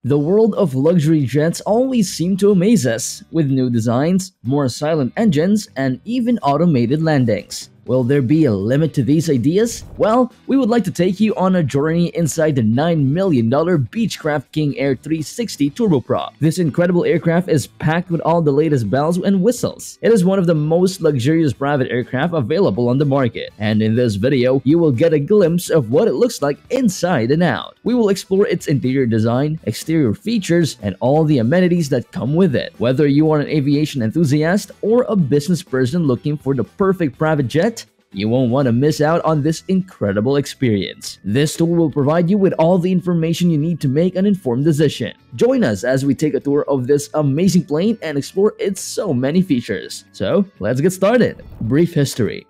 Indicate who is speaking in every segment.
Speaker 1: The world of luxury jets always seem to amaze us, with new designs, more silent engines, and even automated landings. Will there be a limit to these ideas? Well, we would like to take you on a journey inside the $9 million Beechcraft King Air 360 Turboprop. This incredible aircraft is packed with all the latest bells and whistles. It is one of the most luxurious private aircraft available on the market. And in this video, you will get a glimpse of what it looks like inside and out. We will explore its interior design, exterior features, and all the amenities that come with it. Whether you are an aviation enthusiast or a business person looking for the perfect private jet, you won't want to miss out on this incredible experience. This tour will provide you with all the information you need to make an informed decision. Join us as we take a tour of this amazing plane and explore its so many features. So, let's get started. Brief history.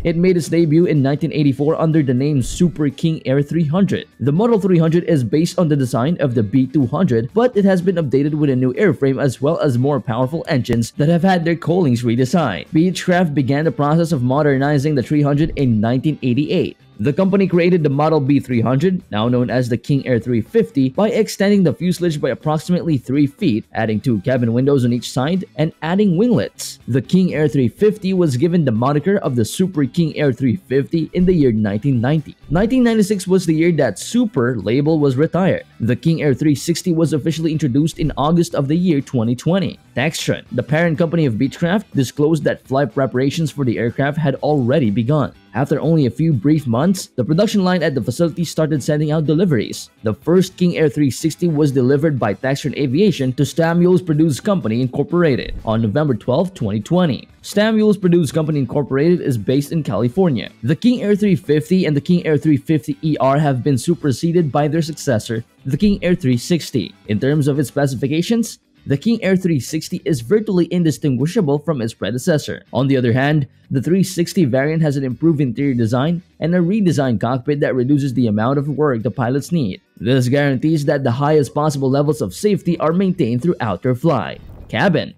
Speaker 1: It made its debut in 1984 under the name Super King Air 300. The Model 300 is based on the design of the B200, but it has been updated with a new airframe as well as more powerful engines that have had their coulings redesigned. Beechcraft began the process of modernizing the 300 in 1988. The company created the Model B300, now known as the King Air 350, by extending the fuselage by approximately 3 feet, adding 2 cabin windows on each side, and adding winglets. The King Air 350 was given the moniker of the Super King Air 350 in the year 1990. 1996 was the year that Super label was retired. The King Air 360 was officially introduced in August of the year 2020. Textron, the parent company of Beechcraft, disclosed that flight preparations for the aircraft had already begun. After only a few brief months, the production line at the facility started sending out deliveries. The first King Air 360 was delivered by Textron Aviation to Samuels Produce Company Incorporated on November 12, 2020. Samuels Produce Company Incorporated is based in California. The King Air 350 and the King Air 350 ER have been superseded by their successor, the King Air 360. In terms of its specifications, the King Air 360 is virtually indistinguishable from its predecessor. On the other hand, the 360 variant has an improved interior design and a redesigned cockpit that reduces the amount of work the pilots need. This guarantees that the highest possible levels of safety are maintained throughout their flight. Cabin.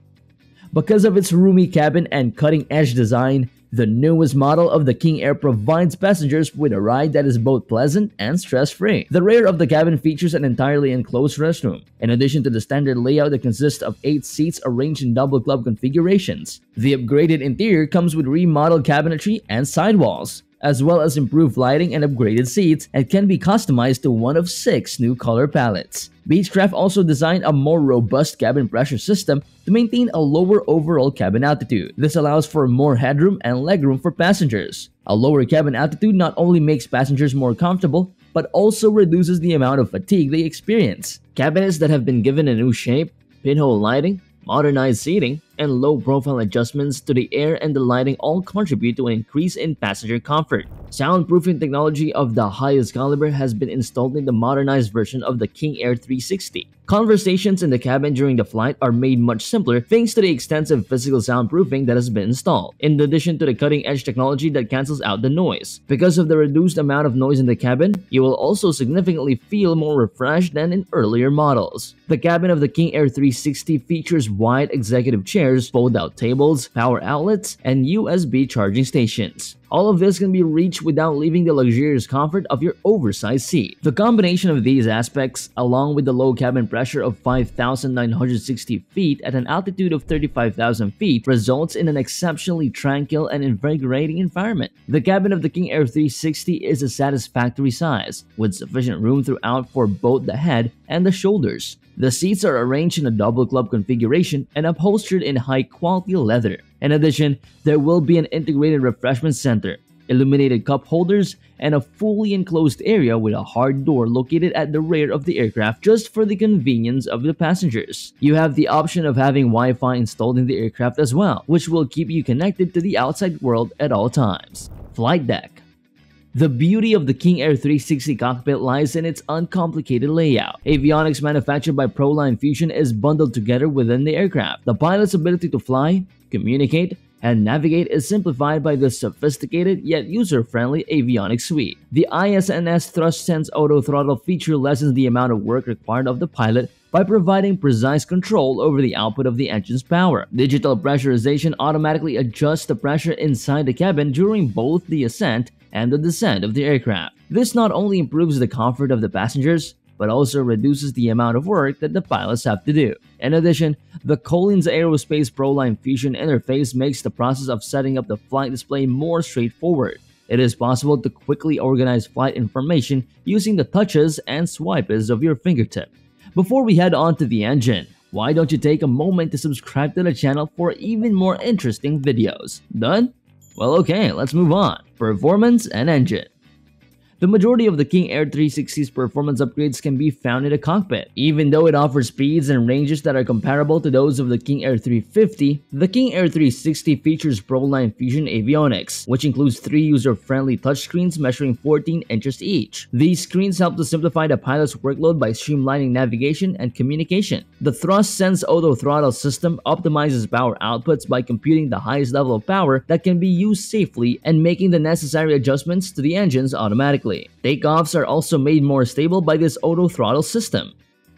Speaker 1: Because of its roomy cabin and cutting-edge design, the newest model of the King Air provides passengers with a ride that is both pleasant and stress-free. The rear of the cabin features an entirely enclosed restroom, in addition to the standard layout that consists of 8 seats arranged in double club configurations. The upgraded interior comes with remodeled cabinetry and sidewalls, as well as improved lighting and upgraded seats, and can be customized to one of 6 new color palettes. Beechcraft also designed a more robust cabin pressure system to maintain a lower overall cabin altitude. This allows for more headroom and legroom for passengers. A lower cabin altitude not only makes passengers more comfortable, but also reduces the amount of fatigue they experience. Cabinets that have been given a new shape, pinhole lighting, modernized seating, and low-profile adjustments to the air and the lighting all contribute to an increase in passenger comfort. Soundproofing technology of the highest caliber has been installed in the modernized version of the King Air 360. Conversations in the cabin during the flight are made much simpler thanks to the extensive physical soundproofing that has been installed, in addition to the cutting-edge technology that cancels out the noise. Because of the reduced amount of noise in the cabin, you will also significantly feel more refreshed than in earlier models. The cabin of the King Air 360 features wide executive chairs, fold-out tables, power outlets, and USB charging stations. All of this can be reached without leaving the luxurious comfort of your oversized seat. The combination of these aspects, along with the low cabin pressure of 5,960 feet at an altitude of 35,000 feet, results in an exceptionally tranquil and invigorating environment. The cabin of the King Air 360 is a satisfactory size, with sufficient room throughout for both the head and the shoulders. The seats are arranged in a double club configuration and upholstered in high-quality leather. In addition, there will be an integrated refreshment center, illuminated cup holders, and a fully enclosed area with a hard door located at the rear of the aircraft just for the convenience of the passengers. You have the option of having Wi-Fi installed in the aircraft as well, which will keep you connected to the outside world at all times. Flight deck. The beauty of the King Air 360 cockpit lies in its uncomplicated layout. Avionics manufactured by Proline Fusion is bundled together within the aircraft. The pilot's ability to fly, communicate, and navigate is simplified by this sophisticated yet user-friendly avionics suite. The ISNS Thrust Sense Auto Throttle feature lessens the amount of work required of the pilot by providing precise control over the output of the engine's power. Digital pressurization automatically adjusts the pressure inside the cabin during both the ascent and the descent of the aircraft. This not only improves the comfort of the passengers, but also reduces the amount of work that the pilots have to do. In addition, the Collins Aerospace ProLine Fusion interface makes the process of setting up the flight display more straightforward. It is possible to quickly organize flight information using the touches and swipes of your fingertip. Before we head on to the engine, why don't you take a moment to subscribe to the channel for even more interesting videos? Done? Well, okay, let's move on. Performance and engine. The majority of the King Air 360's performance upgrades can be found in the cockpit. Even though it offers speeds and ranges that are comparable to those of the King Air 350, the King Air 360 features ProLine Fusion avionics, which includes 3 user-friendly touchscreens measuring 14 inches each. These screens help to simplify the pilot's workload by streamlining navigation and communication. The Thrust Sense Auto Throttle system optimizes power outputs by computing the highest level of power that can be used safely and making the necessary adjustments to the engines automatically. Takeoffs are also made more stable by this auto throttle system,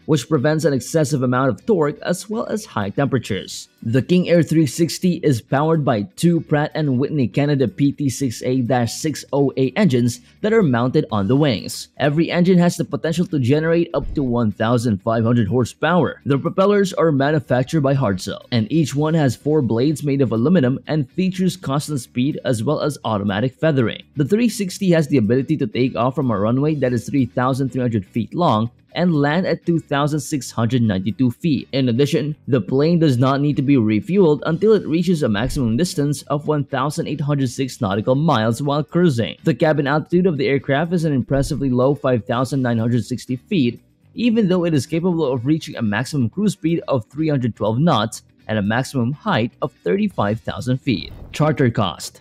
Speaker 1: which prevents an excessive amount of torque as well as high temperatures. The King Air 360 is powered by 2 Pratt & Whitney Canada PT6A-608 engines that are mounted on the wings. Every engine has the potential to generate up to 1,500 horsepower. The propellers are manufactured by Hartzell, and each one has 4 blades made of aluminum and features constant speed as well as automatic feathering. The 360 has the ability to take off from a runway that is 3,300 feet long and land at 2,692 feet. In addition, the plane does not need to be refueled until it reaches a maximum distance of 1,806 nautical miles while cruising. The cabin altitude of the aircraft is an impressively low 5,960 feet, even though it is capable of reaching a maximum cruise speed of 312 knots and a maximum height of 35,000 feet. Charter cost.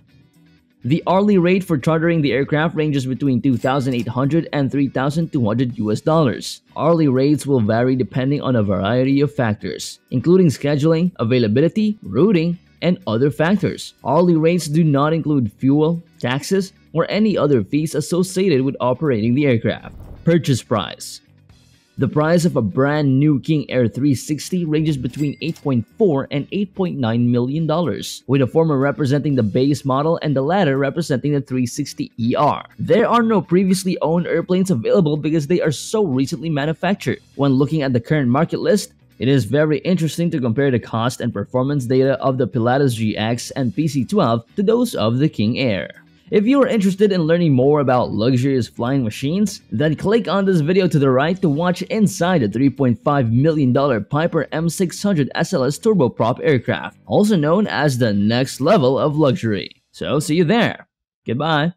Speaker 1: The hourly rate for chartering the aircraft ranges between $2,800 and $3,200 US. Hourly rates will vary depending on a variety of factors, including scheduling, availability, routing, and other factors. Hourly rates do not include fuel, taxes, or any other fees associated with operating the aircraft. Purchase price. The price of a brand new King Air 360 ranges between $8.4 and $8.9 million, with the former representing the base model and the latter representing the 360ER. There are no previously owned airplanes available because they are so recently manufactured. When looking at the current market list, it is very interesting to compare the cost and performance data of the Pilatus GX and PC-12 to those of the King Air. If you are interested in learning more about luxurious flying machines, then click on this video to the right to watch inside the $3.5 million Piper M600 SLS turboprop aircraft, also known as the next level of luxury. So see you there. Goodbye.